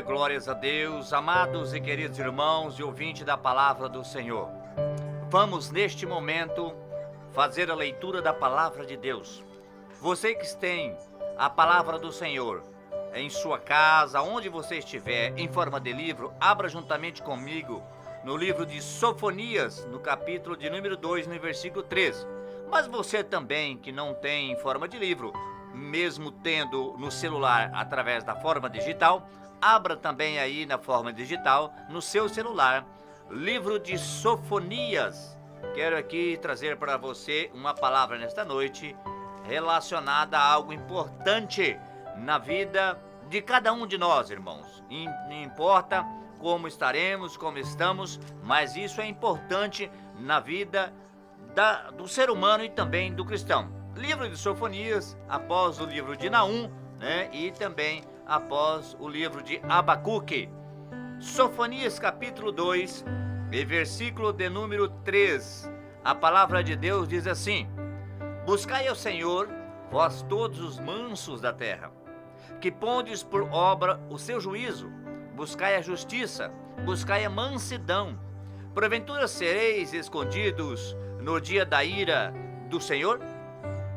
glórias a Deus, amados e queridos irmãos e ouvintes da palavra do Senhor. Vamos neste momento fazer a leitura da palavra de Deus. Você que tem a palavra do Senhor em sua casa, onde você estiver, em forma de livro, abra juntamente comigo no livro de Sofonias, no capítulo de número 2, no versículo 3. Mas você também que não tem em forma de livro, mesmo tendo no celular através da forma digital, abra também aí na forma digital, no seu celular, livro de Sofonias. Quero aqui trazer para você uma palavra nesta noite relacionada a algo importante na vida de cada um de nós, irmãos. Não importa como estaremos, como estamos, mas isso é importante na vida do ser humano e também do cristão. Livro de Sofonias, após o livro de Naum, e também após o livro de Abacuque. Sofonias capítulo 2, e versículo de número 3. A palavra de Deus diz assim: Buscai ao Senhor, vós todos os mansos da terra, que pondes por obra o seu juízo. Buscai a justiça, buscai a mansidão. Porventura sereis escondidos no dia da ira do Senhor?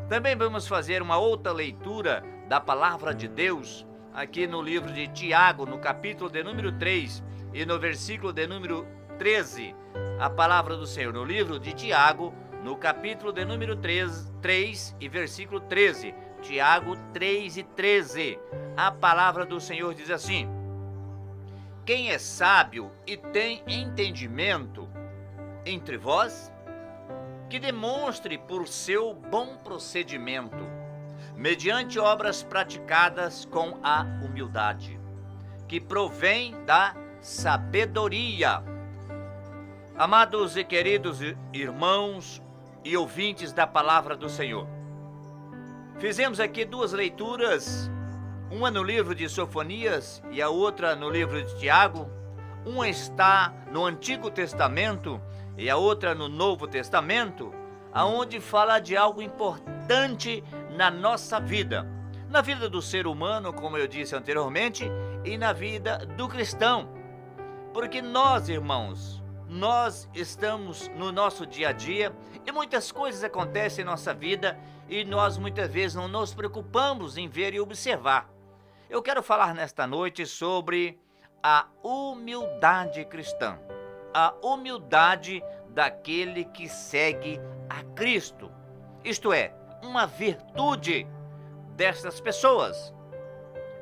Também vamos fazer uma outra leitura da palavra de Deus, aqui no livro de Tiago, no capítulo de número 3 e no versículo de número 13. A palavra do Senhor no livro de Tiago, no capítulo de número 3 e versículo 13. Tiago 3 e 13. A palavra do Senhor diz assim: Quem é sábio e tem entendimento entre vós, que demonstre por seu bom procedimento, mediante obras praticadas com a humildade, que provém da sabedoria. Amados e queridos irmãos e ouvintes da palavra do Senhor, fizemos aqui duas leituras, uma no livro de Sofonias e a outra no livro de Tiago. Uma está no Antigo Testamento e a outra no Novo Testamento, aonde fala de algo importante na nossa vida, na vida do ser humano, como eu disse anteriormente, e na vida do cristão. Porque nós, irmãos, nós estamos no nosso dia a dia e muitas coisas acontecem em nossa vida e nós muitas vezes não nos preocupamos em ver e observar. Eu quero falar nesta noite sobre a humildade cristã, a humildade daquele que segue a Cristo, isto é, uma virtude destas pessoas.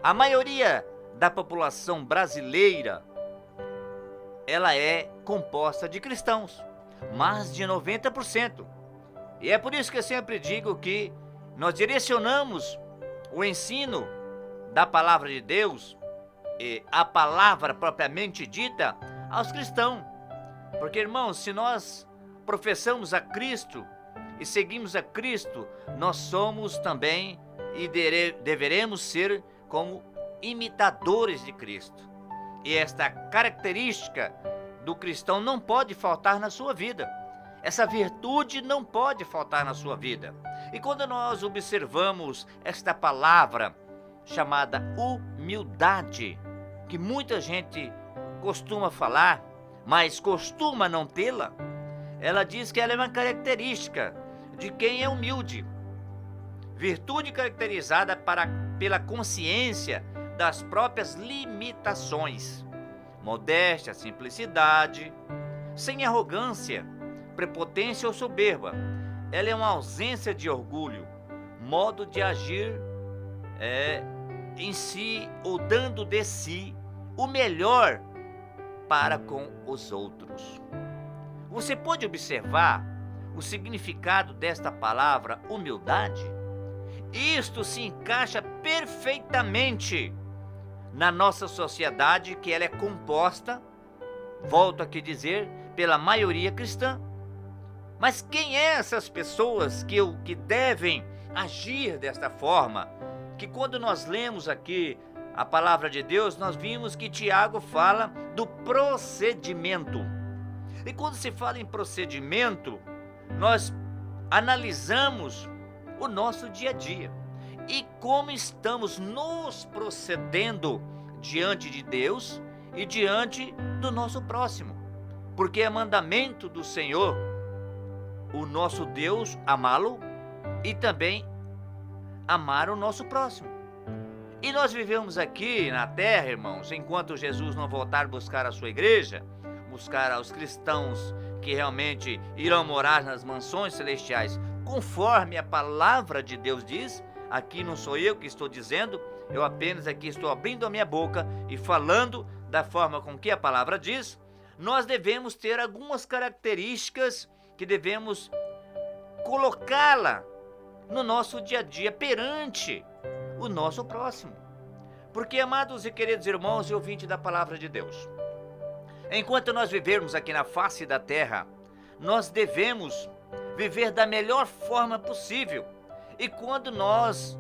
A maioria da população brasileira, ela é composta de cristãos, mais de 90%. E é por isso que eu sempre digo que nós direcionamos o ensino da palavra de Deus, e a palavra propriamente dita, aos cristãos. Porque, irmãos, se nós professamos a Cristo e seguimos a Cristo, nós somos também e deveremos ser como imitadores de Cristo. E esta característica do cristão não pode faltar na sua vida. Essa virtude não pode faltar na sua vida. E quando nós observamos esta palavra chamada humildade, que muita gente costuma falar, mas costuma não tê-la, ela diz que ela é uma característica de quem é humilde. Virtude caracterizada pela consciência das próprias limitações, modéstia, simplicidade, sem arrogância, prepotência ou soberba. Ela é uma ausência de orgulho, modo de agir em si ou dando de si o melhor para com os outros. Você pode observar o significado desta palavra humildade? Isto se encaixa perfeitamente na nossa sociedade, que ela é composta, volto aqui a dizer, pela maioria cristã. Mas quem é essas pessoas que devem agir desta forma? Que quando nós lemos aqui a palavra de Deus, nós vimos que Tiago fala do procedimento. E quando se fala em procedimento, nós analisamos o nosso dia a dia e como estamos nos procedendo diante de Deus e diante do nosso próximo. Porque é mandamento do Senhor, o nosso Deus, amá-lo e também amar o nosso próximo. E nós vivemos aqui na terra, irmãos, enquanto Jesus não voltar buscar a sua igreja, buscar aos cristãos que realmente irão morar nas mansões celestiais, conforme a palavra de Deus diz. Aqui não sou eu que estou dizendo, eu apenas aqui estou abrindo a minha boca e falando da forma com que a palavra diz. Nós devemos ter algumas características que devemos colocá-la no nosso dia a dia perante o nosso próximo. Porque, amados e queridos irmãos e ouvintes da palavra de Deus, enquanto nós vivermos aqui na face da terra, nós devemos viver da melhor forma possível. E quando nós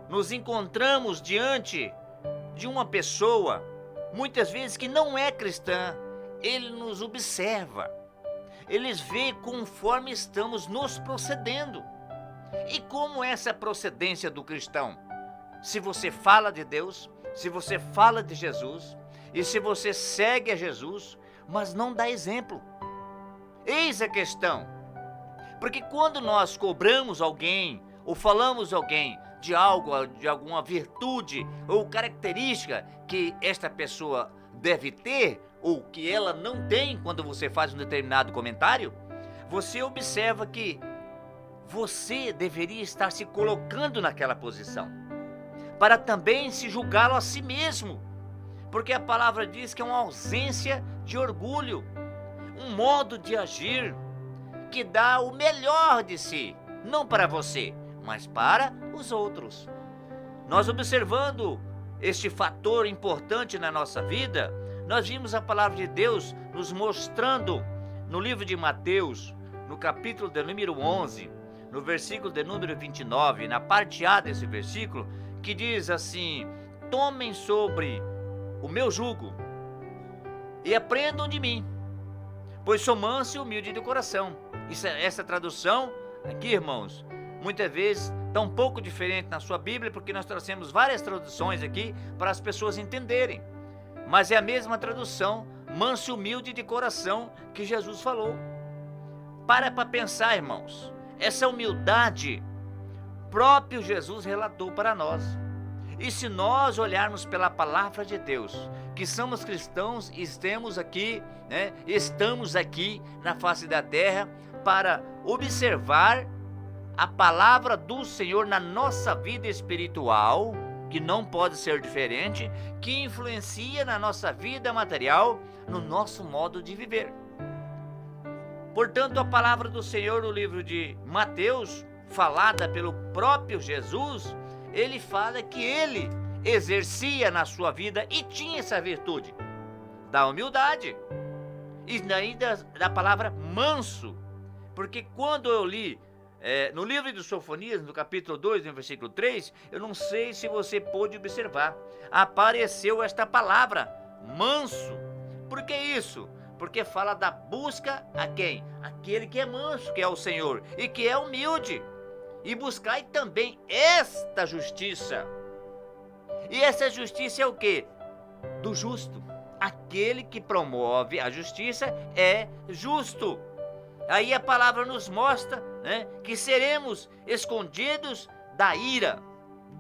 nos encontramos diante de uma pessoa, muitas vezes que não é cristã, ele nos observa, eles vê conforme estamos nos procedendo. E como é essa procedência do cristão? Se você fala de Deus, se você fala de Jesus, e se você segue a Jesus, mas não dá exemplo. Eis a questão. Porque quando nós cobramos alguém, ou falamos alguém de algo, de alguma virtude ou característica que esta pessoa deve ter, ou que ela não tem, quando você faz um determinado comentário, você observa que você deveria estar se colocando naquela posição, para também se julgá-lo a si mesmo, porque a palavra diz que é uma ausência de orgulho, um modo de agir que dá o melhor de si, não para você, mas para os outros. Nós observando este fator importante na nossa vida, nós vimos a palavra de Deus nos mostrando no livro de Mateus, no capítulo de número 11, no versículo de número 29, na parte A desse versículo, que diz assim: tomem sobre o meu jugo e aprendam de mim, pois sou manso e humilde de coração. Essa tradução aqui, irmãos, muitas vezes está um pouco diferente na sua Bíblia, porque nós trouxemos várias traduções aqui para as pessoas entenderem. Mas é a mesma tradução, manso e humilde de coração, que Jesus falou. Para pensar, irmãos, essa humildade próprio Jesus relatou para nós. E se nós olharmos pela palavra de Deus, que somos cristãos e estamos aqui na face da terra para observar a palavra do Senhor na nossa vida espiritual, que não pode ser diferente, que influencia na nossa vida material, no nosso modo de viver. Portanto, a palavra do Senhor no livro de Mateus, falada pelo próprio Jesus, ele fala que ele exercia na sua vida e tinha essa virtude da humildade e ainda da palavra manso, porque quando eu li no livro de Sofonias, no capítulo 2, no versículo 3, eu não sei se você pôde observar, apareceu esta palavra, manso. Por que isso? Porque fala da busca a quem? Aquele que é manso, que é o Senhor, e que é humilde. E buscai também esta justiça. E essa justiça é o quê? Do justo. Aquele que promove a justiça é justo. Aí a palavra nos mostra, que seremos escondidos da ira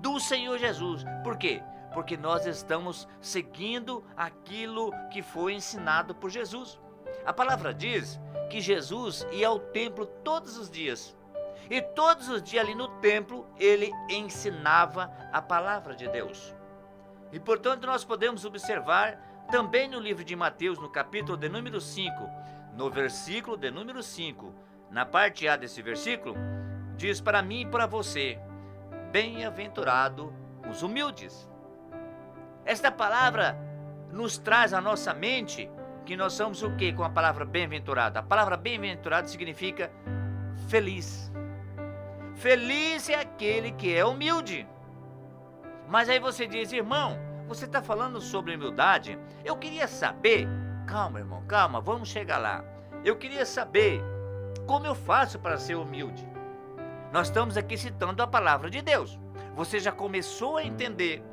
do Senhor Jesus. Por quê? Porque nós estamos seguindo aquilo que foi ensinado por Jesus. A palavra diz que Jesus ia ao templo todos os dias. E todos os dias ali no templo ele ensinava a palavra de Deus. E portanto nós podemos observar também no livro de Mateus, no capítulo de número 5, no versículo de número 5, na parte A desse versículo, diz para mim e para você: bem-aventurado os humildes. Esta palavra nos traz à nossa mente que nós somos o que com a palavra bem-aventurado? A palavra bem-aventurado significa feliz. Feliz é aquele que é humilde. Mas aí você diz: irmão, você está falando sobre humildade? Eu queria saber, calma irmão, calma, vamos chegar lá. Eu queria saber como eu faço para ser humilde. Nós estamos aqui citando a palavra de Deus. Você já começou a entender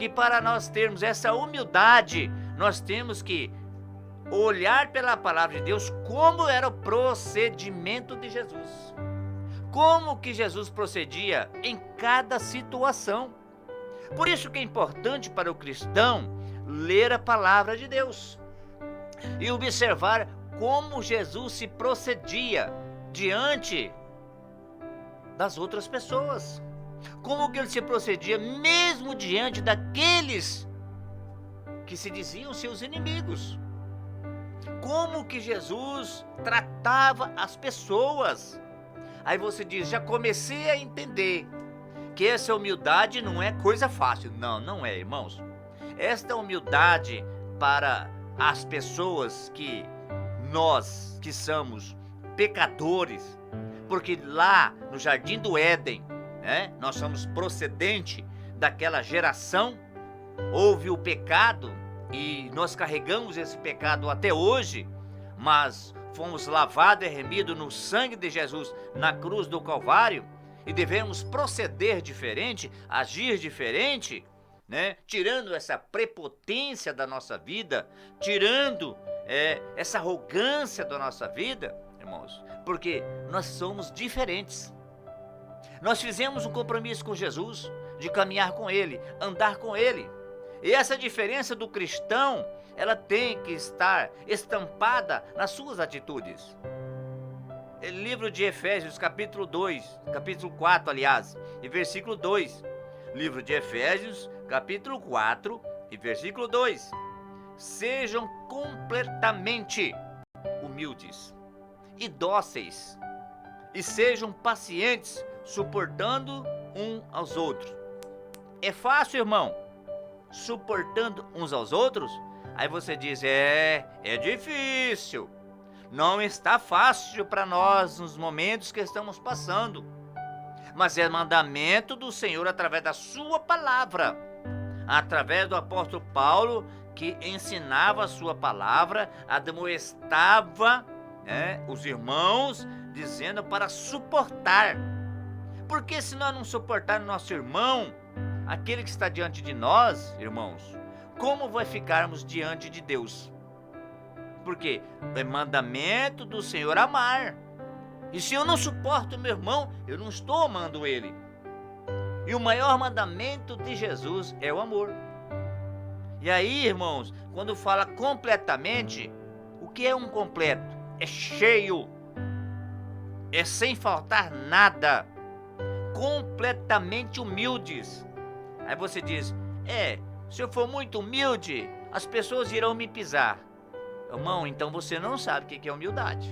que para nós termos essa humildade, nós temos que olhar pela palavra de Deus como era o procedimento de Jesus. Como que Jesus procedia em cada situação. Por isso que é importante para o cristão ler a palavra de Deus e observar como Jesus se procedia diante das outras pessoas. Como que ele se procedia mesmo diante daqueles que se diziam seus inimigos. Como que Jesus tratava as pessoas. Aí você diz, já comecei a entender que essa humildade não é coisa fácil. Não, não é, irmãos. Esta humildade para as pessoas que nós que somos pecadores, porque lá no Jardim do Éden, né, nós somos procedente daquela geração, houve o pecado e nós carregamos esse pecado até hoje, mas fomos lavados e remidos no sangue de Jesus na cruz do Calvário e devemos proceder diferente, agir diferente, né? Tirando essa prepotência da nossa vida, tirando essa arrogância da nossa vida, irmãos, porque nós somos diferentes. Nós fizemos um compromisso com Jesus de caminhar com Ele, andar com Ele. E essa diferença do cristão, ela tem que estar estampada nas suas atitudes. Livro de Efésios, capítulo 4, aliás, e versículo 2. Livro de Efésios, capítulo 4 e versículo 2. Sejam completamente humildes e dóceis, e sejam pacientes, suportando um aos outros. É fácil, irmão? Suportando uns aos outros? Aí você diz, é difícil. Não está fácil para nós nos momentos que estamos passando. Mas é mandamento do Senhor através da sua palavra. Através do apóstolo Paulo, que ensinava a sua palavra, admoestava os irmãos, dizendo para suportar. Porque se nós não suportarmos nosso irmão, aquele que está diante de nós, irmãos, como vai ficarmos diante de Deus? Porque é mandamento do Senhor amar. E se eu não suporto meu irmão, eu não estou amando ele. E o maior mandamento de Jesus é o amor. E aí, irmãos, quando fala completamente, o que é um completo? É cheio. É sem faltar nada. Completamente humildes. Aí você diz, se eu for muito humilde, as pessoas irão me pisar. Irmão, então você não sabe o que é humildade.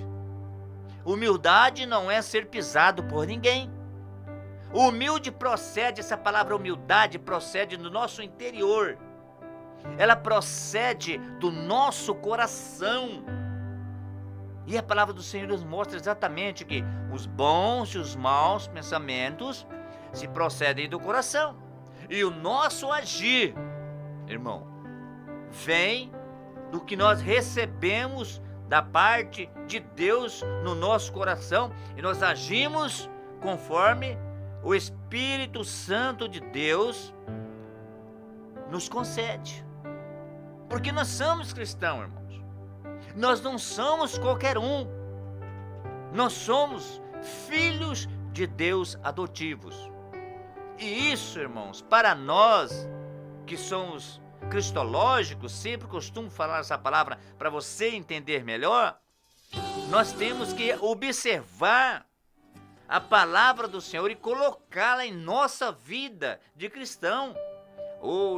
Humildade não é ser pisado por ninguém. Humilde procede, essa palavra humildade procede do nosso interior. Ela procede do nosso coração. E a palavra do Senhor nos mostra exatamente que os bons e os maus pensamentos se procedem do coração. E o nosso agir, irmão, vem do que nós recebemos da parte de Deus no nosso coração. E nós agimos conforme o Espírito Santo de Deus nos concede. Porque nós somos cristãos, irmãos. Nós não somos qualquer um. Nós somos filhos de Deus adotivos. E isso, irmãos, para nós que somos cristológicos, sempre costumo falar essa palavra para você entender melhor, nós temos que observar a palavra do Senhor e colocá-la em nossa vida de cristão.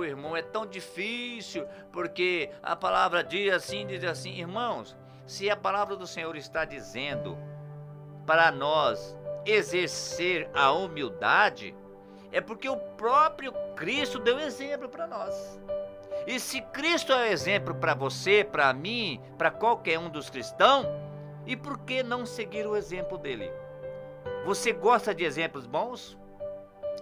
Irmão, é tão difícil, porque a palavra diz assim. Irmãos, se a palavra do Senhor está dizendo para nós exercer a humildade, é porque o próprio Cristo deu exemplo para nós. E se Cristo é exemplo para você, para mim, para qualquer um dos cristãos, e por que não seguir o exemplo dele? Você gosta de exemplos bons?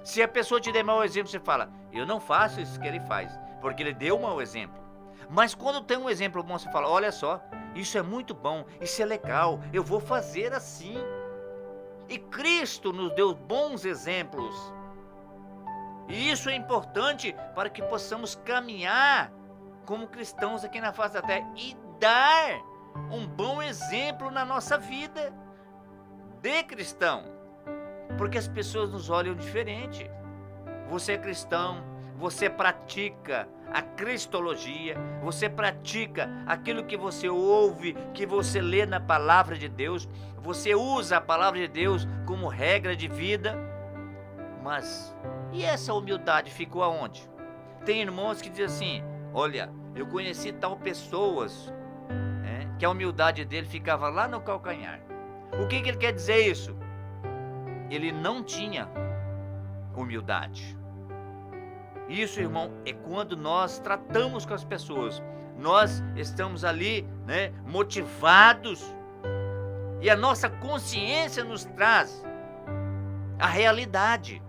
Se a pessoa te der mau exemplo, você fala, eu não faço isso que ele faz, porque ele deu um mau exemplo. Mas quando tem um exemplo bom, você fala, olha só, isso é muito bom, isso é legal, eu vou fazer assim. E Cristo nos deu bons exemplos. E isso é importante para que possamos caminhar como cristãos aqui na face da terra e dar um bom exemplo na nossa vida de cristão. Porque as pessoas nos olham diferente. Você é cristão, você pratica a cristologia, você pratica aquilo que você ouve, que você lê na palavra de Deus, você usa a palavra de Deus como regra de vida, mas e essa humildade ficou aonde? Tem irmãos que dizem assim, olha, eu conheci tal pessoas, que a humildade dele ficava lá no calcanhar. O que ele quer dizer isso? Ele não tinha humildade. Isso, irmão, é quando nós tratamos com as pessoas. Nós estamos ali, motivados. E a nossa consciência nos traz a realidade.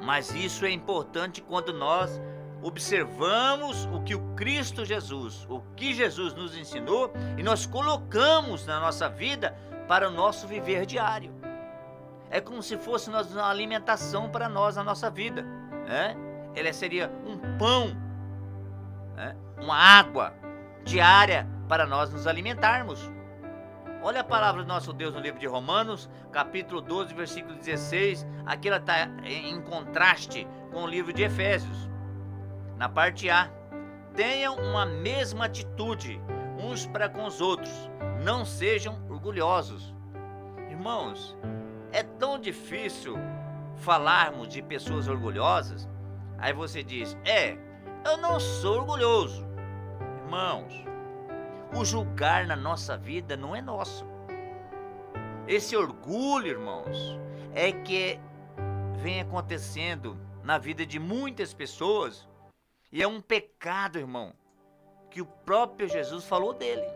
Mas isso é importante quando nós observamos o que o Cristo Jesus, o que Jesus nos ensinou e nós colocamos na nossa vida para o nosso viver diário. É como se fosse uma alimentação para nós na nossa vida. Ela seria um pão, uma água diária para nós nos alimentarmos. Olha a palavra do nosso Deus no livro de Romanos, capítulo 12, versículo 16. Aqui ela está em contraste com o livro de Efésios. Na parte A, tenham uma mesma atitude uns para com os outros, não sejam orgulhosos. Irmãos, é tão difícil falarmos de pessoas orgulhosas. Aí você diz, eu não sou orgulhoso. Irmãos, o julgar na nossa vida não é nosso. Esse orgulho, irmãos, é que vem acontecendo na vida de muitas pessoas. E é um pecado, irmão, que o próprio Jesus falou dele.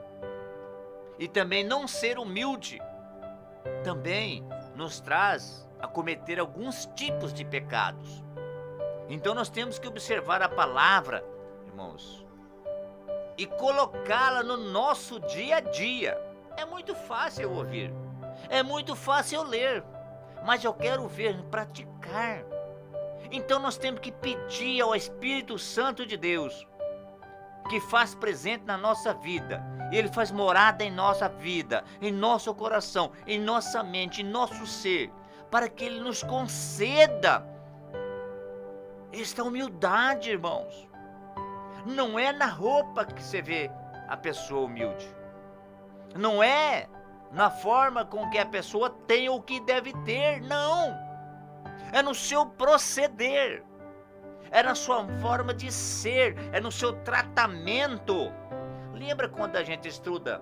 E também não ser humilde também nos traz a cometer alguns tipos de pecados. Então nós temos que observar a palavra, irmãos, e colocá-la no nosso dia a dia. É muito fácil ouvir, é muito fácil ler, mas eu quero ver praticar. Então nós temos que pedir ao Espírito Santo de Deus, que faz presente na nossa vida. Ele faz morada em nossa vida, em nosso coração, em nossa mente, em nosso ser, para que Ele nos conceda esta humildade, irmãos. Não é na roupa que você vê a pessoa humilde. Não é na forma com que a pessoa tem ou que deve ter, não. É no seu proceder, é na sua forma de ser, é no seu tratamento. Lembra quando a gente estuda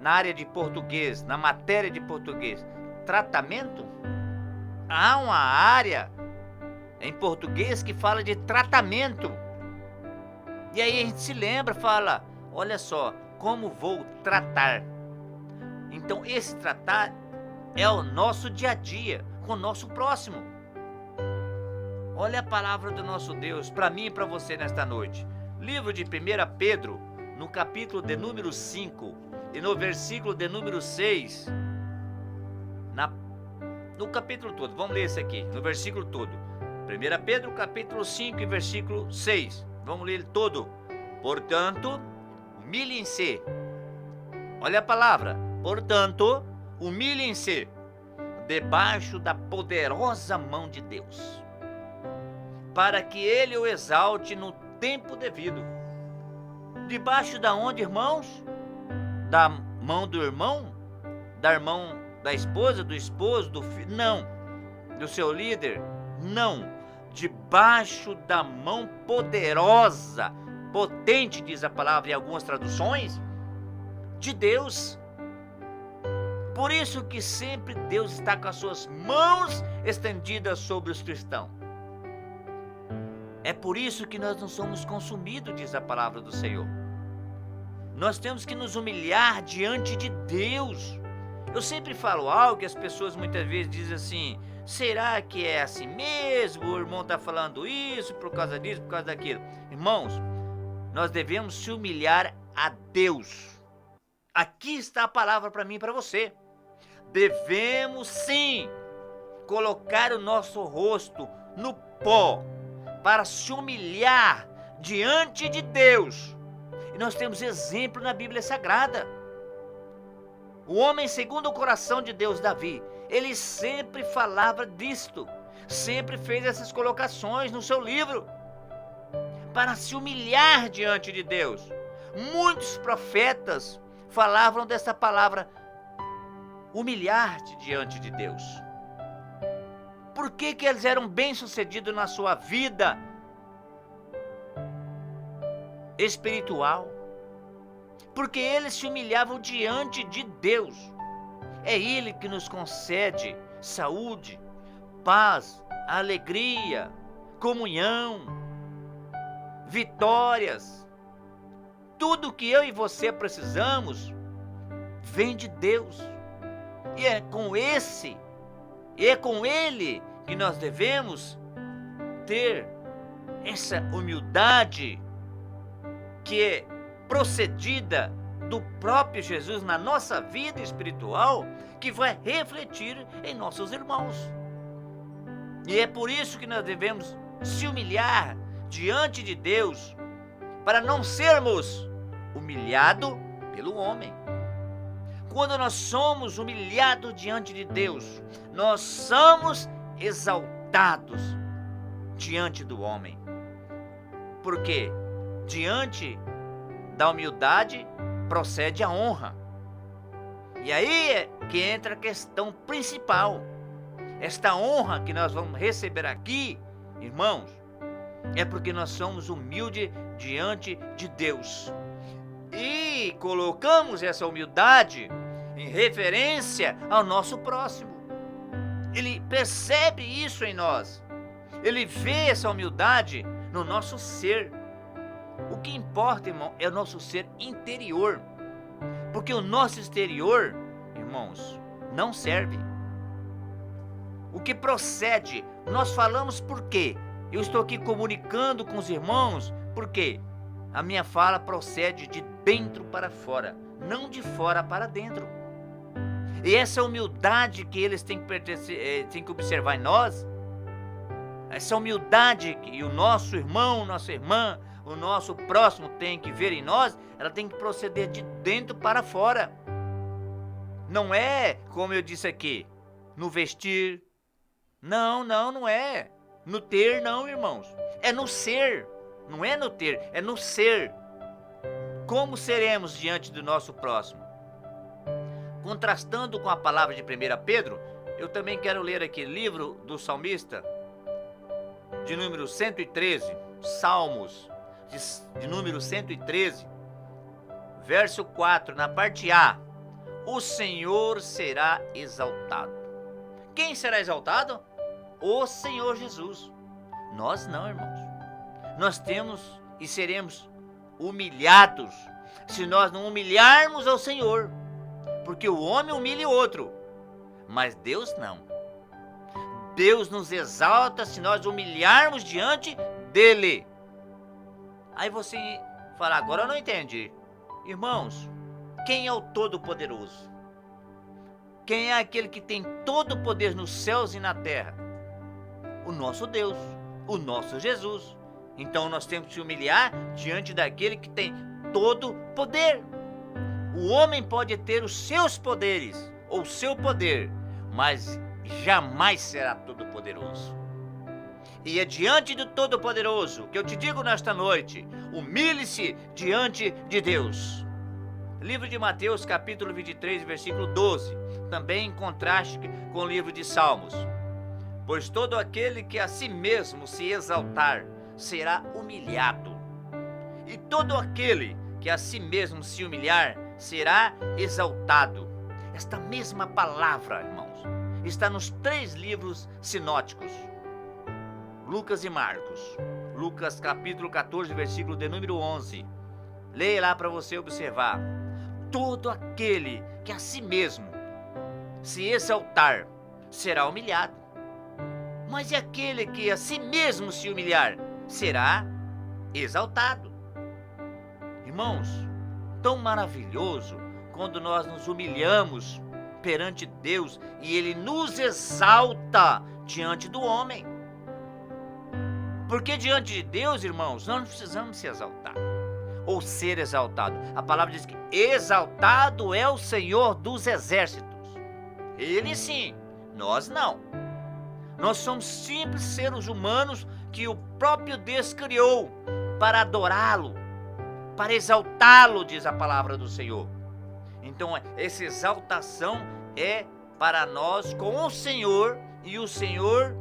na área de português, na matéria de português, tratamento? Há uma área em português que fala de tratamento. E aí a gente se lembra, fala, olha só, como vou tratar? Então esse tratar é o nosso dia a dia, com o nosso próximo. Olha a palavra do nosso Deus para mim e para você nesta noite. Livro de 1 Pedro, no capítulo de número 5 e no versículo de número 6. No capítulo todo, vamos ler esse aqui, no versículo todo. 1 Pedro, capítulo 5 e versículo 6. Vamos ler ele todo. Portanto, humilhem-se. Olha a palavra. Portanto, humilhem-se debaixo da poderosa mão de Deus, para que Ele o exalte no tempo devido. Debaixo da onde, irmãos? Da mão do irmão? Da mão da esposa, do esposo, do filho? Não. Do seu líder? Não. Debaixo da mão poderosa, potente, diz a palavra em algumas traduções, de Deus. Por isso que sempre Deus está com as suas mãos estendidas sobre os cristãos. É por isso que nós não somos consumidos, diz a palavra do Senhor. Nós temos que nos humilhar diante de Deus. Eu sempre falo algo que as pessoas muitas vezes dizem assim, será que é assim mesmo? O irmão está falando isso por causa disso, por causa daquilo. Irmãos, nós devemos se humilhar a Deus. Aqui está a palavra para mim e para você. Devemos sim colocar o nosso rosto no pó para se humilhar diante de Deus. E nós temos exemplo na Bíblia Sagrada. O homem segundo o coração de Deus, Davi, ele sempre falava disto, sempre fez essas colocações no seu livro, para se humilhar diante de Deus. Muitos profetas falavam dessa palavra, humilhar-te diante de Deus. Por que eles eram bem-sucedidos na sua vida espiritual? Porque eles se humilhavam diante de Deus. É Ele que nos concede saúde, paz, alegria, comunhão, vitórias. Tudo que eu e você precisamos vem de Deus. E é com Ele que nós devemos ter essa humildade que é procedida do próprio Jesus na nossa vida espiritual, que vai refletir em nossos irmãos. E é por isso que nós devemos se humilhar diante de Deus, para não sermos humilhados pelo homem. Quando nós somos humilhados diante de Deus, nós somos exaltados diante do homem. Porque diante da humildade procede a honra. E aí é que entra a questão principal. Esta honra que nós vamos receber aqui, irmãos, é porque nós somos humildes diante de Deus. E colocamos essa humildade em referência ao nosso próximo. Ele percebe isso em nós. Ele vê essa humildade no nosso ser. O que importa, irmão, é o nosso ser interior. Porque o nosso exterior, irmãos, não serve. O que procede, nós falamos por quê? Eu estou aqui comunicando com os irmãos, porque a minha fala procede de dentro para fora, não de fora para dentro. E essa humildade que eles têm que observar em nós, essa humildade que o nosso irmão, nossa irmã, o nosso próximo tem que ver em nós, ela tem que proceder de dentro para fora. Não é, como eu disse aqui, no vestir. Não é. No ter, não, irmãos. É no ser. Não é no ter, é no ser. Como seremos diante do nosso próximo? Contrastando com a palavra de 1 Pedro, eu também quero ler aqui o livro do salmista, de número 113, Salmos, de número 113, verso 4, na parte A. O Senhor será exaltado. Quem será exaltado? O Senhor Jesus. Nós não, irmãos. Nós temos e seremos humilhados se nós não humilharmos ao Senhor. Porque o homem humilha o outro, mas Deus não. Deus nos exalta se nós humilharmos diante dele. Aí você fala, agora eu não entendi. Irmãos, quem é o Todo-Poderoso? Quem é aquele que tem todo o poder nos céus e na terra? O nosso Deus, o nosso Jesus. Então nós temos que se humilhar diante daquele que tem todo o poder. O homem pode ter os seus poderes, ou seu poder, mas jamais será todo-poderoso. E é diante do Todo-Poderoso que eu te digo nesta noite, humilhe-se diante de Deus. Livro de Mateus, capítulo 23, versículo 12, também em contraste com o livro de Salmos. Pois todo aquele que a si mesmo se exaltar será humilhado, e todo aquele que a si mesmo se humilhar será exaltado. Esta mesma palavra, irmãos, está nos 3 livros sinóticos, Lucas e Marcos. Lucas capítulo 14, versículo de número 11. Leia lá para você observar. Todo aquele que a si mesmo se exaltar será humilhado, mas aquele que a si mesmo se humilhar será exaltado. Irmãos, tão maravilhoso quando nós nos humilhamos perante Deus e Ele nos exalta diante do homem. Porque diante de Deus, irmãos, nós não precisamos se exaltar ou ser exaltado. A palavra diz que exaltado é o Senhor dos exércitos. Ele sim, nós não. Nós somos simples seres humanos que o próprio Deus criou para adorá-lo, para exaltá-lo, diz a palavra do Senhor. Então, essa exaltação é para nós com o Senhor, e o Senhor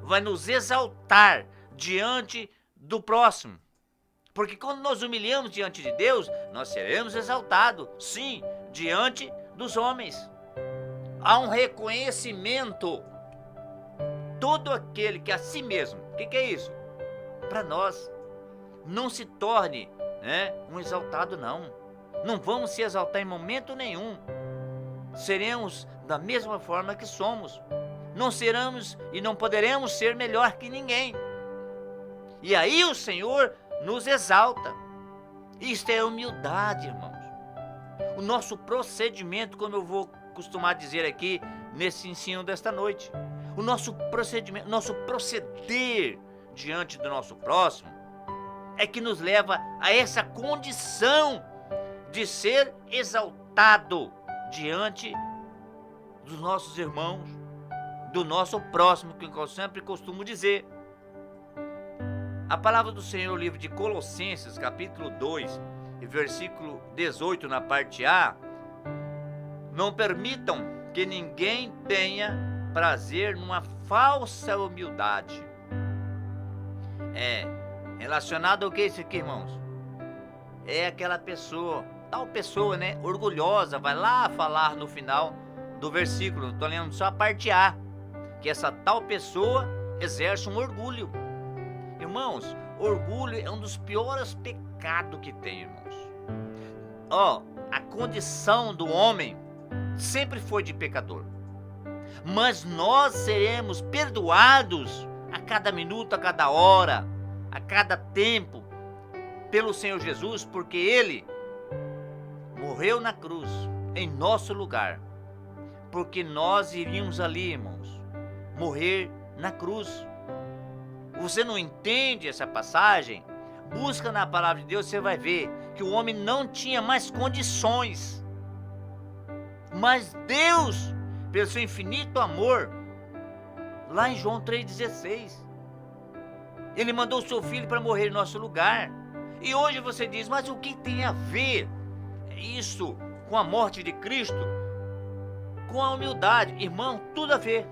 vai nos exaltar diante do próximo. Porque quando nós humilhamos diante de Deus, nós seremos exaltados, sim, diante dos homens. Há um reconhecimento. Todo aquele que a si mesmo, o que é isso? Para nós, não se torne um exaltado, não. Não vamos se exaltar em momento nenhum. Seremos da mesma forma que somos. Não seremos e não poderemos ser melhor que ninguém. E aí o Senhor nos exalta. Isto é humildade, irmãos. O nosso procedimento, como eu vou costumar dizer aqui nesse ensino desta noite, o nosso procedimento, nosso proceder diante do nosso próximo é que nos leva a essa condição de ser exaltado diante dos nossos irmãos, do nosso próximo, que eu sempre costumo dizer. A palavra do Senhor, o livro de Colossenses, capítulo 2, versículo 18, na parte A: não permitam que ninguém tenha prazer numa falsa humildade. Relacionado ao que isso aqui, irmãos? É aquela pessoa, tal pessoa, orgulhosa, vai lá falar no final do versículo, estou lendo só a parte A, que essa tal pessoa exerce um orgulho. Irmãos, orgulho é um dos piores pecados que tem, irmãos. A condição do homem sempre foi de pecador, mas nós seremos perdoados a cada minuto, a cada hora, a cada tempo, pelo Senhor Jesus, porque Ele morreu na cruz, em nosso lugar, porque nós iríamos ali, irmãos, morrer na cruz. Você não entende essa passagem? Busca na palavra de Deus, você vai ver que o homem não tinha mais condições. Mas Deus, pelo seu infinito amor, lá em João 3,16, Ele mandou o seu Filho para morrer em nosso lugar. E hoje você diz, mas o que tem a ver isso com a morte de Cristo? Com a humildade? Irmão, tudo a ver.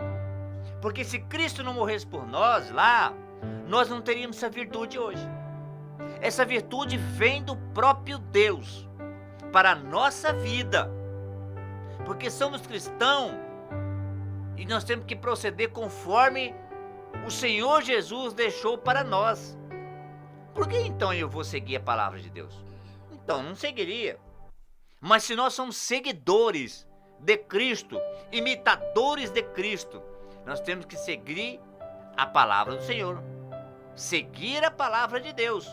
Porque se Cristo não morresse por nós lá, nós não teríamos essa virtude hoje. Essa virtude vem do próprio Deus para a nossa vida. Porque somos cristãos e nós temos que proceder conforme o Senhor Jesus deixou para nós. Por que então eu vou seguir a palavra de Deus? Então, não seguiria. Mas se nós somos seguidores de Cristo, imitadores de Cristo, nós temos que seguir a palavra do Senhor. Seguir a palavra de Deus.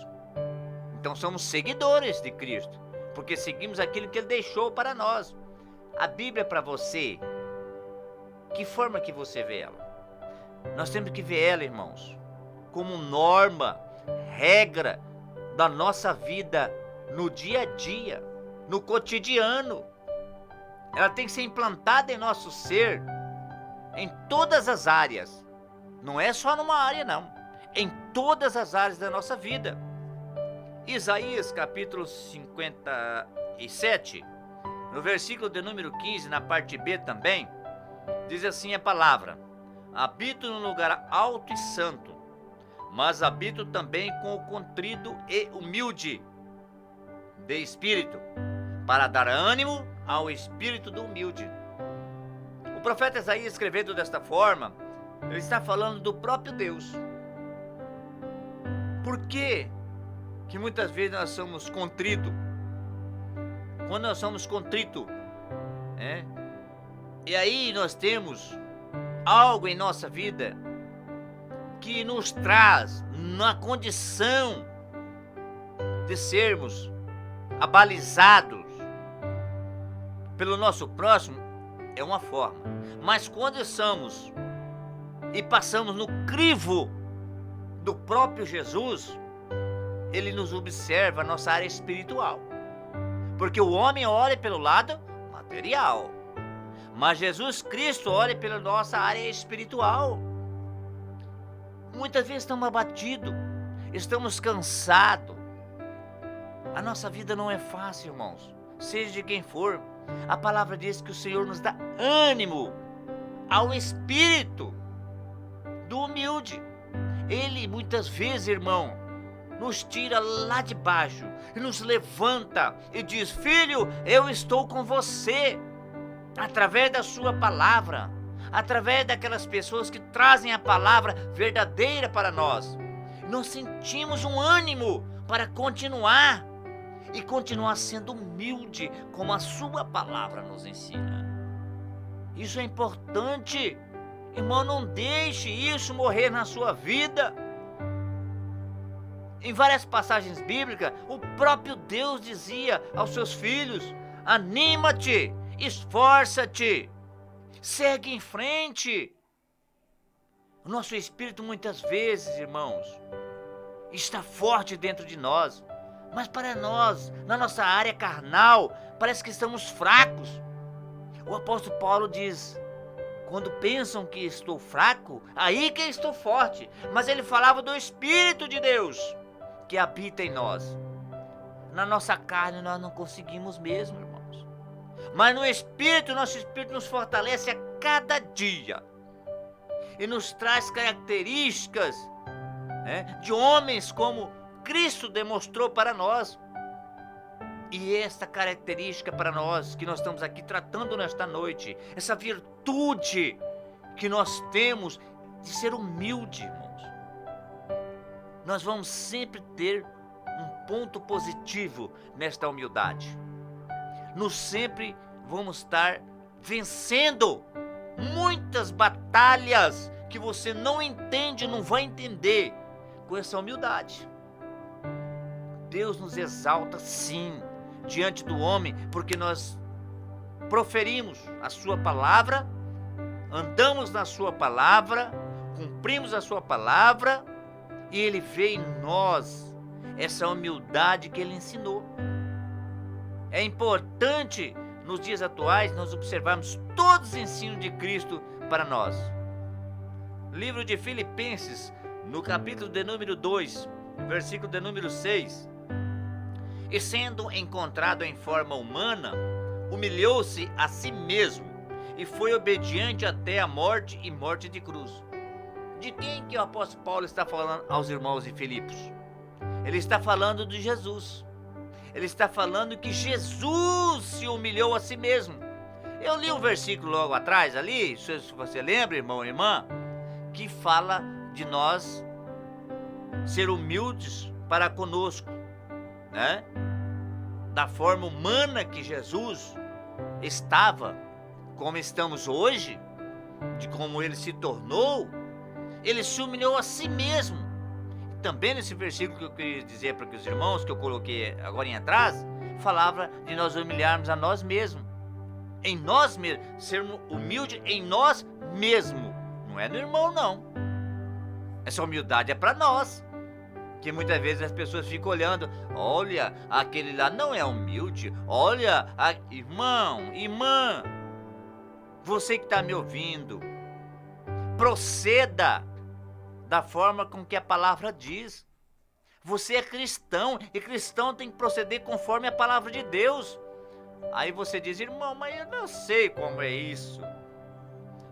Então somos seguidores de Cristo, porque seguimos aquilo que Ele deixou para nós. A Bíblia para você, que forma que você vê ela? Nós temos que ver ela, irmãos, como norma, regra da nossa vida no dia a dia, no cotidiano. Ela tem que ser implantada em nosso ser, em todas as áreas. Não é só numa área, não. Em todas as áreas da nossa vida. Isaías capítulo 57, no versículo de número 15, na parte B também, diz assim a palavra: habito no lugar alto e santo, mas habito também com o contrito e humilde de espírito, para dar ânimo ao espírito do humilde. O profeta Isaías, escrevendo desta forma, ele está falando do próprio Deus. Por que que muitas vezes nós somos contritos? Quando nós somos contritos, e aí nós temos algo em nossa vida que nos traz na condição de sermos abalizados pelo nosso próximo, é uma forma. Mas quando somos e passamos no crivo do próprio Jesus, ele nos observa a nossa área espiritual. Porque o homem olha pelo lado material, mas Jesus Cristo olha pela nossa área espiritual. Muitas vezes estamos abatidos, estamos cansados. A nossa vida não é fácil, irmãos, seja de quem for. A palavra diz que o Senhor nos dá ânimo ao espírito do humilde. Ele muitas vezes, irmão, nos tira lá de baixo e nos levanta e diz: filho, eu estou com você, através da sua palavra, através daquelas pessoas que trazem a palavra verdadeira para nós. Nós sentimos um ânimo para continuar e continuar sendo humilde, como a sua palavra nos ensina. Isso é importante, irmão, não deixe isso morrer na sua vida. Em várias passagens bíblicas, o próprio Deus dizia aos seus filhos: anima-te, esforça-te, segue em frente. O nosso espírito muitas vezes, irmãos, está forte dentro de nós, mas para nós, na nossa área carnal, parece que estamos fracos. O apóstolo Paulo diz: quando pensam que estou fraco, aí que estou forte. Mas ele falava do Espírito de Deus que habita em nós. Na nossa carne nós não conseguimos mesmo, irmãos. Mas no Espírito, nosso Espírito nos fortalece a cada dia. E nos traz características, de homens como Cristo demonstrou para nós. E esta característica para nós, que nós estamos aqui tratando nesta noite, essa virtude que nós temos de ser humilde, irmãos. Nós vamos sempre ter um ponto positivo nesta humildade. Nós sempre vamos estar vencendo muitas batalhas que você não entende, não vai entender, com essa humildade. Deus nos exalta sim diante do homem, porque nós proferimos a sua palavra, andamos na sua palavra, cumprimos a sua palavra, e ele vê em nós essa humildade que ele ensinou. É importante nos dias atuais nós observarmos todos os ensinos de Cristo para nós. Livro de Filipenses, no capítulo de número 2, versículo de número 6. E sendo encontrado em forma humana, humilhou-se a si mesmo e foi obediente até a morte e morte de cruz. De quem que o apóstolo Paulo está falando aos irmãos de Filipos? Ele está falando de Jesus. Ele está falando que Jesus se humilhou a si mesmo. Eu li um versículo logo atrás ali, se você lembra, irmão e irmã, que fala de nós ser humildes para conosco, da forma humana que Jesus estava, como estamos hoje, de como ele se tornou, ele se humilhou a si mesmo. Também nesse versículo que eu queria dizer para os irmãos, que eu coloquei agora em atrás, falava de nós humilharmos a nós mesmos, em nós mesmos, sermos humildes em nós mesmos, não é no irmão não. Essa humildade é para nós. Que muitas vezes as pessoas ficam olhando: olha, aquele lá não é humilde, olha, irmão, irmã, você que está me ouvindo, proceda da forma com que a palavra diz. Você é cristão, e cristão tem que proceder conforme a palavra de Deus. Aí você diz: irmão, mas eu não sei como é isso.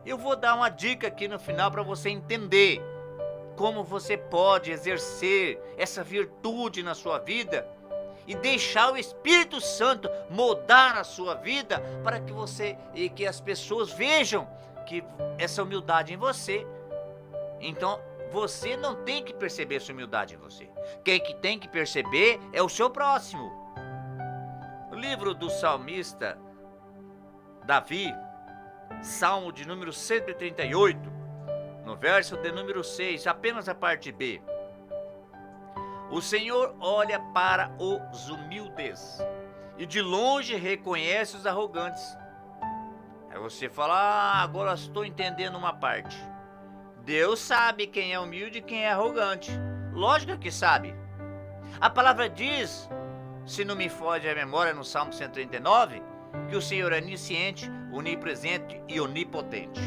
Eu vou dar uma dica aqui no final para você entender como você pode exercer essa virtude na sua vida e deixar o Espírito Santo moldar a sua vida, para que você e que as pessoas vejam que essa humildade em você. Então você não tem que perceber essa humildade em você. Quem que tem que perceber é o seu próximo. O livro do salmista Davi, Salmo de número 138, no verso de número 6, apenas a parte B. O Senhor olha para os humildes e de longe reconhece os arrogantes. Aí você fala: agora estou entendendo uma parte. Deus sabe quem é humilde e quem é arrogante. Lógico que sabe. A palavra diz, se não me foge a memória, no Salmo 139, que o Senhor é onisciente, onipresente e onipotente.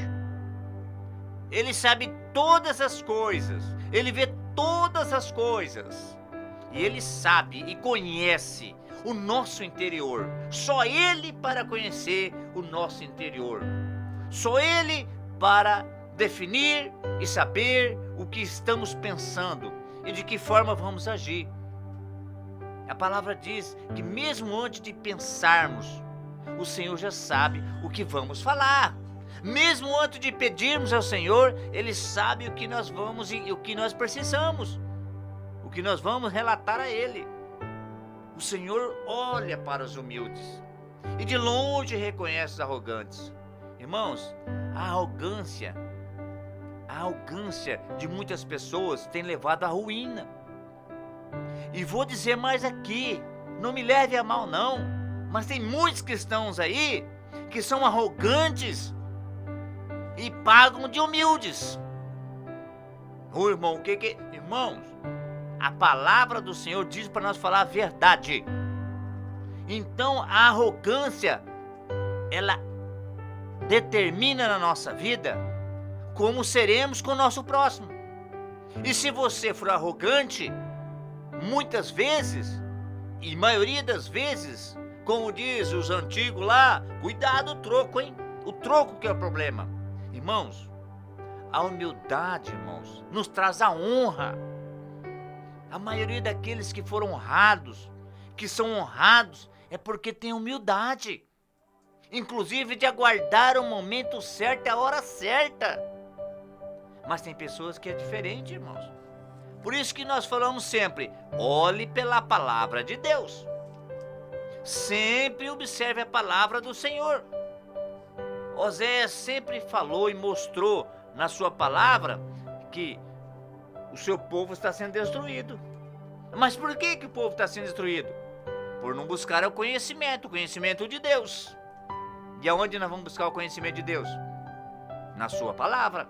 Ele sabe todas as coisas, ele vê todas as coisas. E ele sabe e conhece o nosso interior. Só ele para conhecer o nosso interior. Só ele para definir e saber o que estamos pensando e de que forma vamos agir. A palavra diz que mesmo antes de pensarmos, o Senhor já sabe o que vamos falar. Mesmo antes de pedirmos ao Senhor, Ele sabe o que nós vamos e o que nós precisamos, o que nós vamos relatar a Ele. O Senhor olha para os humildes e de longe reconhece os arrogantes. Irmãos, a arrogância de muitas pessoas tem levado à ruína. E vou dizer mais aqui, não me leve a mal não, mas tem muitos cristãos aí que são arrogantes e pagam de humildes. Irmão, Irmãos, a palavra do Senhor diz para nós falar a verdade. Então a arrogância, ela determina na nossa vida como seremos com o nosso próximo. E se você for arrogante, muitas vezes, e maioria das vezes, como diz os antigos lá, cuidado o troco, hein? O troco que é o problema. Irmãos, a humildade, irmãos, nos traz a honra. A maioria daqueles que foram honrados, que são honrados, é porque tem humildade. Inclusive de aguardar o momento certo, a hora certa. Mas tem pessoas que é diferente, irmãos. Por isso que nós falamos sempre, olhe pela palavra de Deus. Sempre observe a palavra do Senhor. Oséias sempre falou e mostrou na sua palavra que o seu povo está sendo destruído. Mas por que o povo está sendo destruído? Por não buscar o conhecimento de Deus. E aonde nós vamos buscar o conhecimento de Deus? Na sua palavra.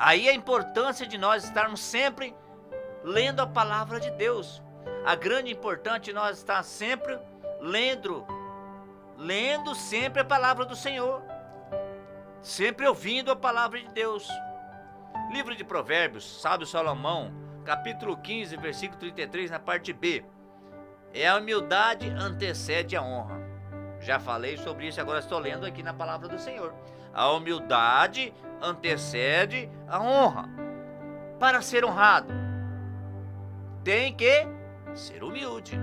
Aí a importância de nós estarmos sempre lendo a palavra de Deus. A grande importância de nós estar sempre lendo sempre a palavra do Senhor. Sempre ouvindo a palavra de Deus. Livro de Provérbios, sábio Salomão, capítulo 15, versículo 33, na parte B. A humildade antecede a honra. Já falei sobre isso, agora estou lendo aqui na palavra do Senhor. A humildade antecede a honra. Para ser honrado, tem que ser humilde.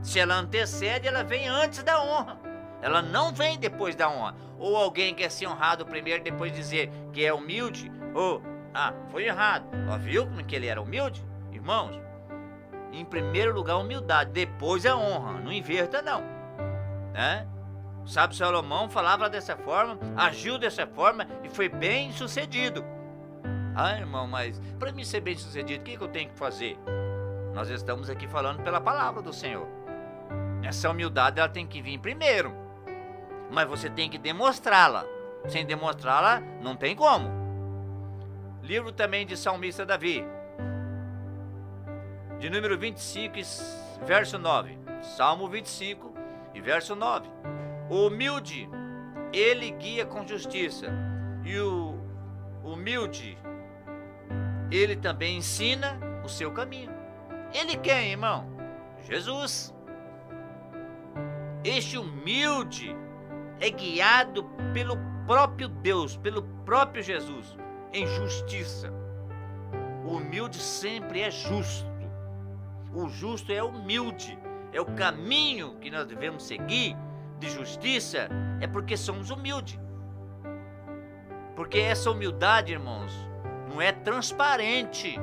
Se ela antecede, ela vem antes da honra. Ela não vem depois da honra. Ou alguém quer ser honrado primeiro, depois dizer que é humilde. Ou, foi errado. Viu como que ele era humilde? Irmãos, em primeiro lugar a humildade, depois a honra. Não inverta não. O sábio Salomão falava dessa forma, agiu dessa forma e foi bem sucedido. Irmão, mas para mim ser bem sucedido, o que eu tenho que fazer? Nós estamos aqui falando pela palavra do Senhor. Essa humildade ela tem que vir primeiro, mas você tem que demonstrá-la. Sem demonstrá-la, não tem como. Livro também de Salmista Davi, de número 25, verso 9. Salmo 25 e verso 9. O humilde, ele guia com justiça, e o humilde, ele também ensina o seu caminho. Ele quem, irmão? Jesus. Este humilde é guiado pelo próprio Deus, pelo próprio Jesus, em justiça. O humilde sempre é justo. O justo é humilde. É o caminho que nós devemos seguir de justiça, é porque somos humildes. Porque essa humildade, irmãos, não é transparente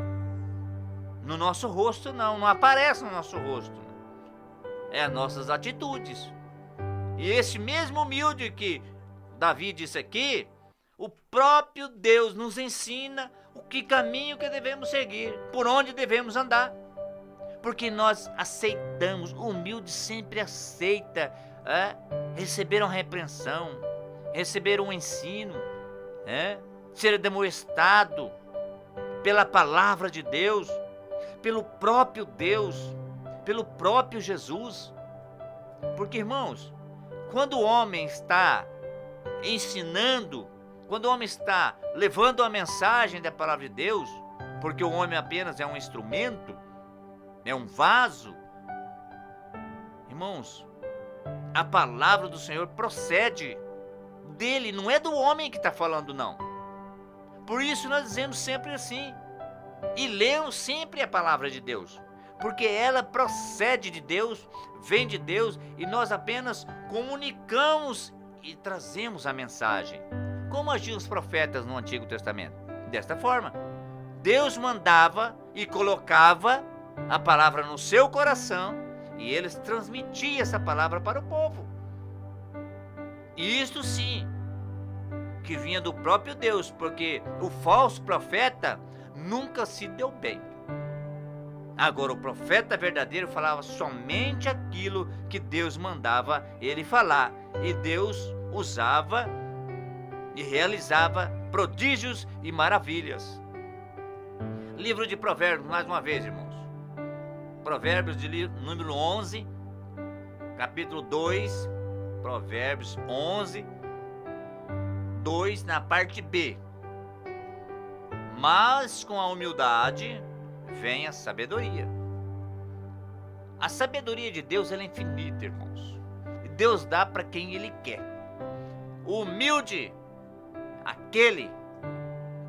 no nosso rosto, não aparece no nosso rosto. É as nossas atitudes. E esse mesmo humilde que Davi disse aqui, o próprio Deus nos ensina o que caminho que devemos seguir, por onde devemos andar. Porque nós aceitamos, o humilde sempre aceita receber uma repreensão, receber um ensino, ser demonstrado pela palavra de Deus, pelo próprio Deus, pelo próprio Jesus. Porque, irmãos, quando o homem está ensinando, quando o homem está levando a mensagem da palavra de Deus, porque o homem apenas é um instrumento, é um vaso, irmãos, a palavra do Senhor procede dele, não é do homem que está falando, não. Por isso nós dizemos sempre assim, e lemos sempre a palavra de Deus, porque ela procede de Deus, vem de Deus, e nós apenas comunicamos e trazemos a mensagem. Como agiam os profetas no Antigo Testamento? Desta forma, Deus mandava e colocava a palavra no seu coração, e eles transmitiam essa palavra para o povo. E isto sim, que vinha do próprio Deus, porque o falso profeta nunca se deu bem. Agora, o profeta verdadeiro falava somente aquilo que Deus mandava ele falar, e Deus usava e realizava prodígios e maravilhas. Livro de Provérbios, mais uma vez, irmãos. Provérbios de número 11, capítulo 2, Provérbios 11, 2, na parte B. Mas com a humildade vem a sabedoria. A sabedoria de Deus ela é infinita, irmãos. E Deus dá para quem Ele quer. O humilde, aquele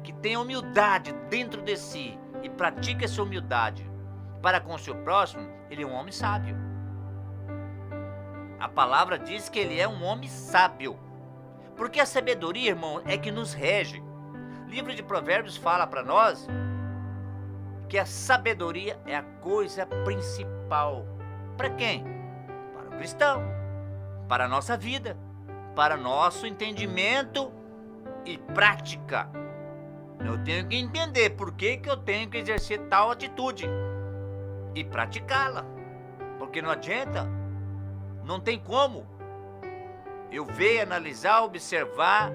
que tem humildade dentro de si e pratica essa humildade para com o seu próximo, ele é um homem sábio. A palavra diz que ele é um homem sábio, porque a sabedoria, irmão, é que nos rege. O livro de Provérbios fala para nós que a sabedoria é a coisa principal. Para quem? Para o cristão, para a nossa vida, para nosso entendimento e prática. Eu tenho que entender por que eu tenho que exercer tal atitude e praticá-la, porque não adianta, não tem como eu ver, analisar, observar,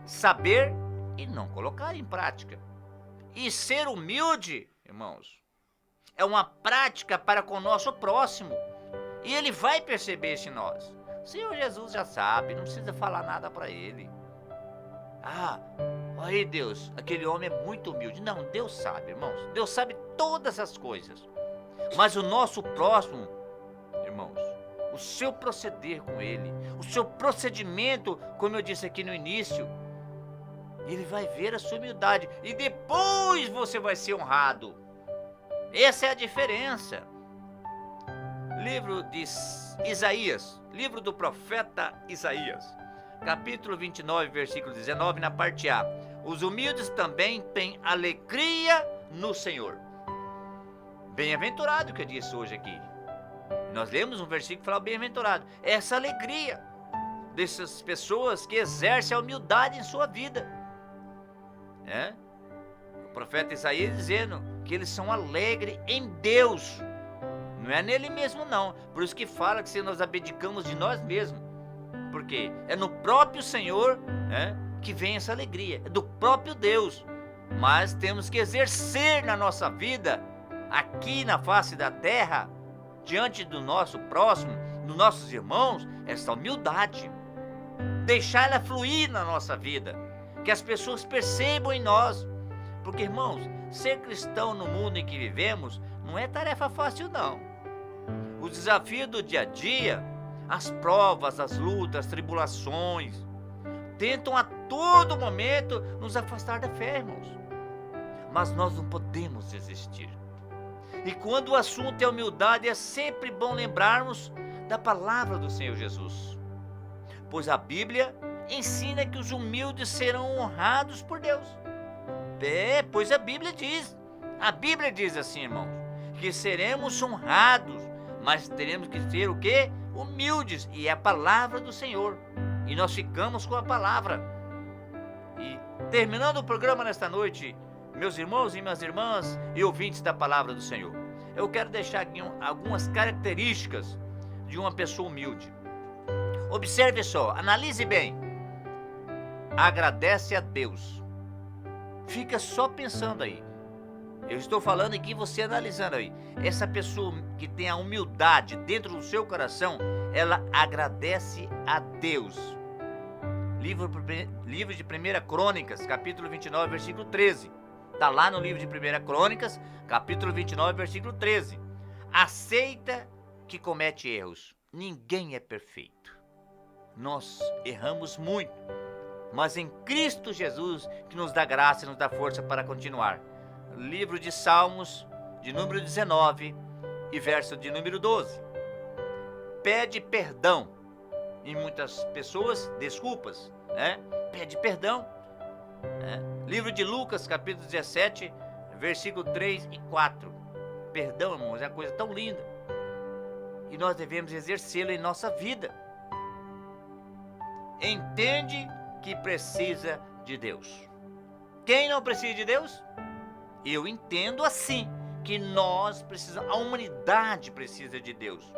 saber e não colocar em prática. E ser humilde, irmãos, é uma prática para com o nosso próximo, e ele vai perceber isso em nós. O Senhor Jesus já sabe, não precisa falar nada para ele. Aí Deus, aquele homem é muito humilde. Não, Deus sabe, irmãos. Deus sabe todas as coisas. Mas o nosso próximo, irmãos, o seu proceder com ele, o seu procedimento, como eu disse aqui no início, ele vai ver a sua humildade e depois você vai ser honrado. Essa é a diferença. Livro de Isaías, livro do profeta Isaías, capítulo 29, versículo 19, na parte A. Os humildes também têm alegria no Senhor. Bem-aventurado que eu disse hoje aqui. Nós lemos um versículo que fala bem-aventurado. Essa alegria dessas pessoas que exercem a humildade em sua vida. O profeta Isaías dizendo que eles são alegres em Deus. Não é nele mesmo não. Por isso que fala que se nós abdicamos de nós mesmos. Porque é no próprio Senhor que vem essa alegria. É do próprio Deus. Mas temos que exercer na nossa vida, aqui na face da terra, diante do nosso próximo, dos nossos irmãos, essa humildade. Deixar ela fluir na nossa vida. Que as pessoas percebam em nós. Porque, irmãos, ser cristão no mundo em que vivemos não é tarefa fácil, não. Os desafios do dia a dia, as provas, as lutas, as tribulações, tentam a todo momento nos afastar da fé, irmãos. Mas nós não podemos desistir. E quando o assunto é humildade, é sempre bom lembrarmos da palavra do Senhor Jesus. Pois a Bíblia ensina que os humildes serão honrados por Deus. Pois a Bíblia diz assim, irmãos, que seremos honrados, mas teremos que ser o quê? Humildes, e é a palavra do Senhor, e nós ficamos com a palavra. E terminando o programa nesta noite, meus irmãos e minhas irmãs e ouvintes da palavra do Senhor, eu quero deixar aqui algumas características de uma pessoa humilde. Observe só, analise bem. agradece a Deus. Fica só pensando aí. Eu estou falando aqui, você analisando aí. Essa pessoa que tem a humildade dentro do seu coração, ela agradece a Deus. Livro de 1 Crônicas, capítulo 29, versículo 13. Está lá no livro de 1 Crônicas, capítulo 29, versículo 13. Aceita que comete erros. Ninguém é perfeito. Nós erramos muito. Mas em Cristo Jesus, que nos dá graça e nos dá força para continuar. Livro de Salmos, de número 19 e verso de número 12. Pede perdão. Em muitas pessoas, desculpas, né? Pede perdão. Livro de Lucas, capítulo 17, versículo 3 e 4. Perdão, irmãos, é uma coisa tão linda. E nós devemos exercê-lo em nossa vida. Entende que precisa de Deus. Quem não precisa de Deus? Eu entendo assim, que nós precisamos, a humanidade precisa de Deus.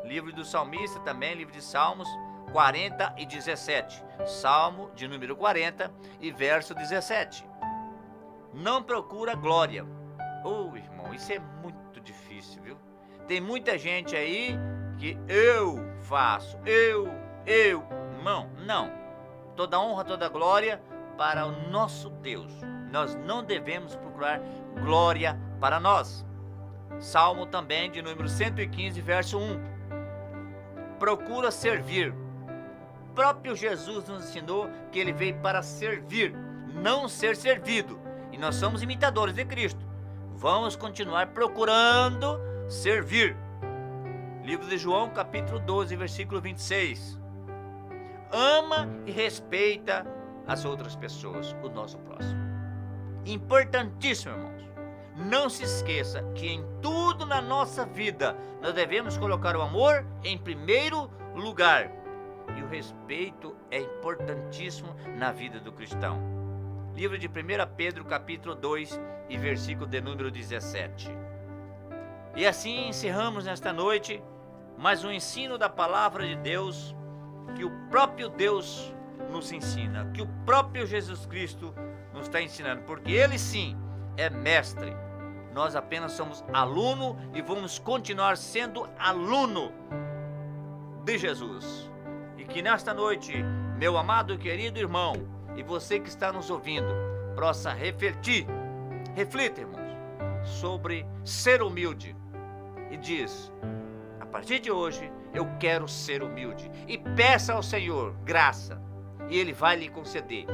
Livro do Salmista também, livro de Salmos 40 e 17. Salmo de número 40 e verso 17. Não procura glória. Irmão, isso é muito difícil, viu? Tem muita gente aí que eu faço, irmão, não. Toda honra, toda glória para o nosso Deus. Nós não devemos procurar glória para nós. Salmo também de número 115, verso 1. Procura servir. O próprio Jesus nos ensinou que ele veio para servir, não ser servido. E nós somos imitadores de Cristo. Vamos continuar procurando servir. Livro de João, capítulo 12, versículo 26. Ama e respeita as outras pessoas, o nosso próximo. Importantíssimo, irmãos. Não se esqueça que em tudo na nossa vida nós devemos colocar o amor em primeiro lugar. E o respeito é importantíssimo na vida do cristão. Livro de 1 Pedro, capítulo 2 e versículo de número 17. E assim encerramos nesta noite mais um ensino da palavra de Deus, que o próprio Deus nos ensina, que o próprio Jesus Cristo nos está ensinando, porque Ele sim é mestre. Nós apenas somos aluno e vamos continuar sendo aluno de Jesus. E que nesta noite, meu amado e querido irmão, e você que está nos ouvindo, possa reflita, irmãos, sobre ser humilde. E diz: a partir de hoje eu quero ser humilde. E peça ao Senhor graça, e Ele vai lhe conceder.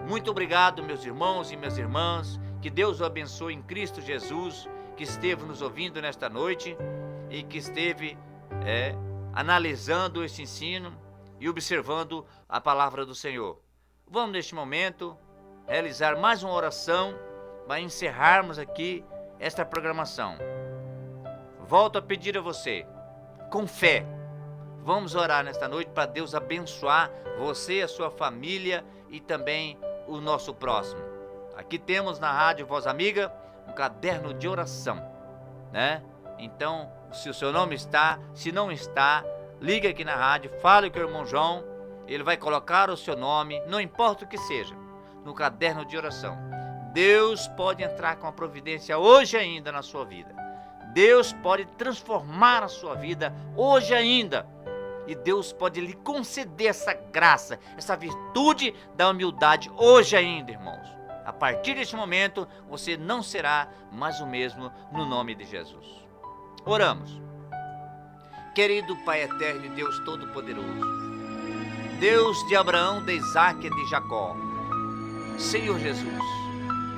Muito obrigado, meus irmãos e minhas irmãs. Que Deus o abençoe em Cristo Jesus, que esteve nos ouvindo nesta noite e que esteve analisando esse ensino e observando a palavra do Senhor. Vamos neste momento realizar mais uma oração para encerrarmos aqui esta programação. Volto a pedir a você, com fé, vamos orar nesta noite para Deus abençoar você, a sua família e também o nosso próximo. Aqui temos na Rádio Voz Amiga um caderno de oração, né? Então, se o seu nome está, se não está, ligue aqui na rádio, fale com o irmão João, ele vai colocar o seu nome, não importa o que seja, no caderno de oração. Deus pode entrar com a providência hoje ainda na sua vida. Deus pode transformar a sua vida hoje ainda. E Deus pode lhe conceder essa graça, essa virtude da humildade hoje ainda, irmãos. A partir deste momento, você não será mais o mesmo no nome de Jesus. Oramos. Querido Pai eterno e Deus Todo-Poderoso, Deus de Abraão, de Isaque e de Jacó, Senhor Jesus,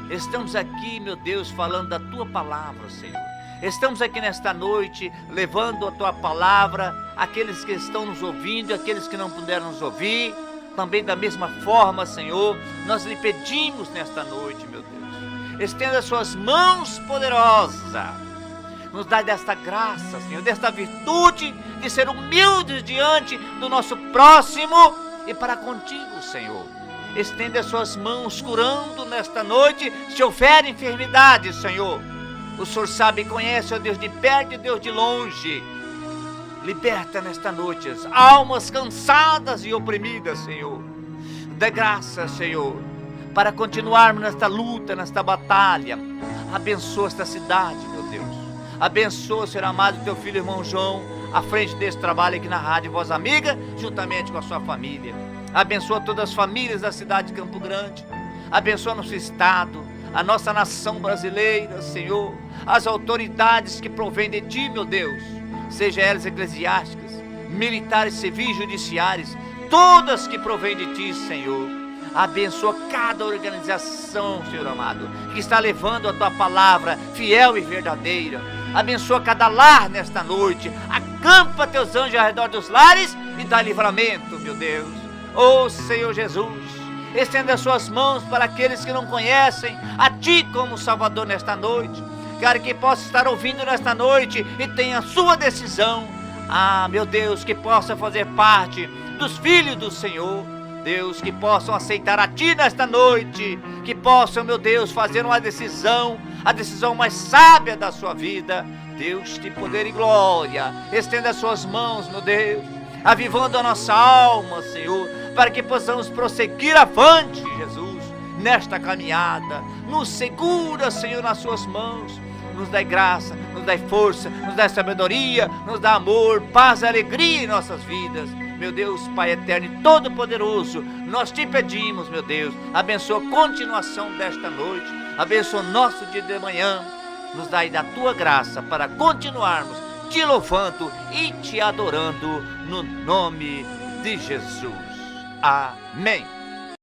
estamos aqui, meu Deus, falando da Tua palavra, Senhor. Estamos aqui nesta noite, levando a Tua palavra àqueles que estão nos ouvindo e àqueles que não puderam nos ouvir. Também da mesma forma, Senhor, nós lhe pedimos nesta noite, meu Deus, estenda as suas mãos poderosas, nos dá desta graça, Senhor, desta virtude de ser humildes diante do nosso próximo e para contigo, Senhor. Estenda as suas mãos curando nesta noite, se houver enfermidade, Senhor. O Senhor sabe e conhece, ó Deus de perto e Deus de longe. Liberta nesta noite as almas cansadas e oprimidas, Senhor. Dê graça, Senhor, para continuarmos nesta luta, nesta batalha. Abençoa esta cidade, meu Deus. Abençoa, Senhor amado, teu filho, irmão João, à frente desse trabalho aqui na Rádio Voz Amiga, juntamente com a sua família. Abençoa todas as famílias da cidade de Campo Grande. Abençoa nosso estado, a nossa nação brasileira, Senhor. As autoridades que provêm de Ti, meu Deus, seja elas eclesiásticas, militares, civis, judiciárias, todas que provêm de Ti, Senhor. Abençoa cada organização, Senhor amado, que está levando a Tua palavra fiel e verdadeira. Abençoa cada lar nesta noite. Acampa Teus anjos ao redor dos lares e dá livramento, meu Deus. Oh, Senhor Jesus, estenda as Suas mãos para aqueles que não conhecem a Ti como Salvador nesta noite. Quero que possa estar ouvindo nesta noite e tenha a sua decisão. Ah, meu Deus, que possa fazer parte dos filhos do Senhor. Deus, que possam aceitar a Ti nesta noite, que possam, meu Deus, fazer uma decisão, a decisão mais sábia da sua vida. Deus, de poder e glória, estenda as Suas mãos, meu Deus, avivando a nossa alma, Senhor, para que possamos prosseguir avante, Jesus, nesta caminhada. Nos segura, Senhor, nas Suas mãos, nos dá graça, nos dá força, nos dá sabedoria, nos dá amor, paz e alegria em nossas vidas. Meu Deus, Pai eterno e todo-poderoso, nós Te pedimos, meu Deus, abençoa a continuação desta noite, abençoa o nosso dia de manhã, nos dai da Tua graça para continuarmos Te louvando e Te adorando no nome de Jesus. Amém.